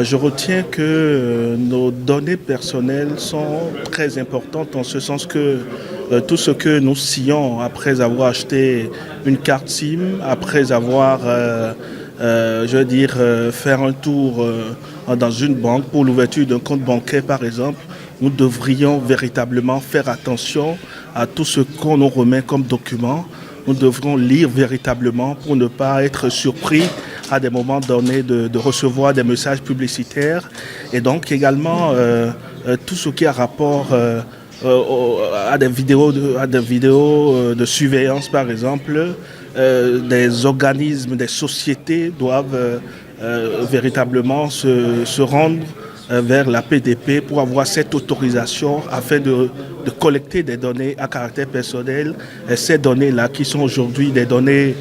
Je retiens que nos données personnelles sont très importantes en ce sens que tout ce que nous sillons après avoir acheté une carte SIM, après avoir, je veux dire, faire un tour dans une banque pour l'ouverture d'un compte bancaire par exemple, nous devrions véritablement faire attention à tout ce qu'on nous remet comme document. Nous devrons lire véritablement pour ne pas être surpris à des moments donnés de recevoir des messages publicitaires. Et donc également tout ce qui a rapport à des vidéos de surveillance par exemple. Des organismes, des sociétés doivent véritablement se rendre vers la PDP pour avoir cette autorisation afin de collecter des données à caractère personnel. Et ces données-là qui sont aujourd'hui des données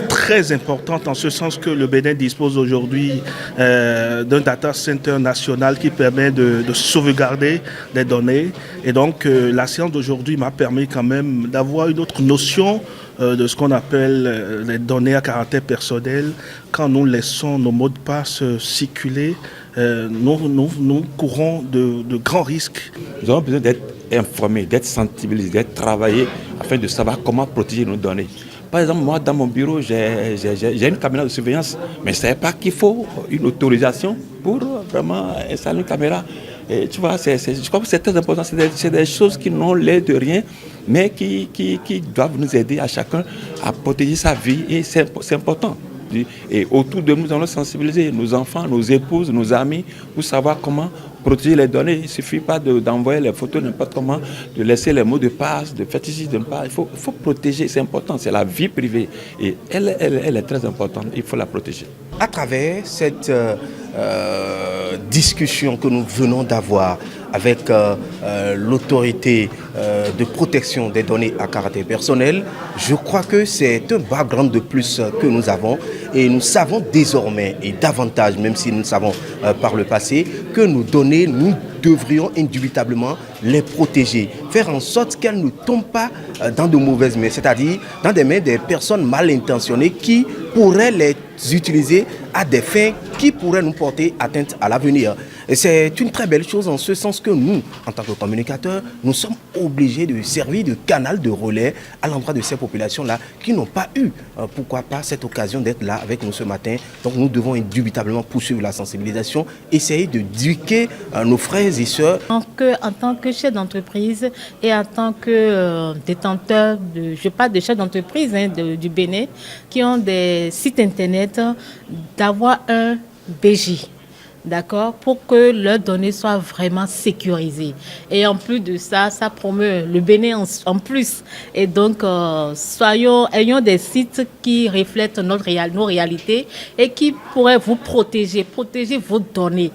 très importantes en ce sens que le Bénin dispose aujourd'hui d'un data center national qui permet de sauvegarder des données. Et donc la séance d'aujourd'hui m'a permis quand même d'avoir une autre notion de ce qu'on appelle les données à caractère personnel. Quand nous laissons nos mots de passe circuler, nous courons de grands risques. Nous avons besoin d'être informés, d'être sensibilisés, d'être travaillés afin de savoir comment protéger nos données. Par exemple, moi, dans mon bureau, j'ai une caméra de surveillance, mais je ne savais pas qu'il faut une autorisation pour vraiment installer une caméra. Et tu vois, je crois que c'est très important. C'est des choses qui n'ont l'air de rien, mais qui doivent nous aider à chacun à protéger sa vie. Et c'est important. Et autour de nous, nous allons sensibiliser nos enfants, nos épouses, nos amis, pour savoir comment protéger les données. Il ne suffit pas d'envoyer les photos n'importe comment, de laisser les mots de passe, de faire ici, de pas. Il faut protéger, c'est important, c'est la vie privée. Et elle est très importante, il faut la protéger. À travers cette discussion que nous venons d'avoir avec l'autorité de protection des données à caractère personnel, je crois que c'est un background de plus que nous avons et nous savons désormais et davantage, même si nous savons par le passé, que nos données, nous devrions indubitablement les protéger, faire en sorte qu'elles ne tombent pas dans de mauvaises mains, c'est-à-dire dans des mains des personnes mal intentionnées qui pourraient les utiliser à des fins qui pourraient nous porter atteinte à l'avenir. Et c'est une très belle chose en ce sens que nous, en tant que communicateurs, nous sommes obligés de servir de canal de relais à l'endroit de ces populations-là qui n'ont pas eu, pourquoi pas, cette occasion d'être là avec nous ce matin. Donc nous devons indubitablement poursuivre la sensibilisation, essayer de d'éduquer nos frères et sœurs. En tant que chef d'entreprise et en tant que détenteur, je parle de chefs d'entreprise du Bénin, qui ont des sites internet, d'avoir un BJ. D'accord, pour que leurs données soient vraiment sécurisées. Et en plus de ça, ça promeut le Bénin en plus. Et donc, ayons des sites qui reflètent nos réalités et qui pourraient vous protéger vos données.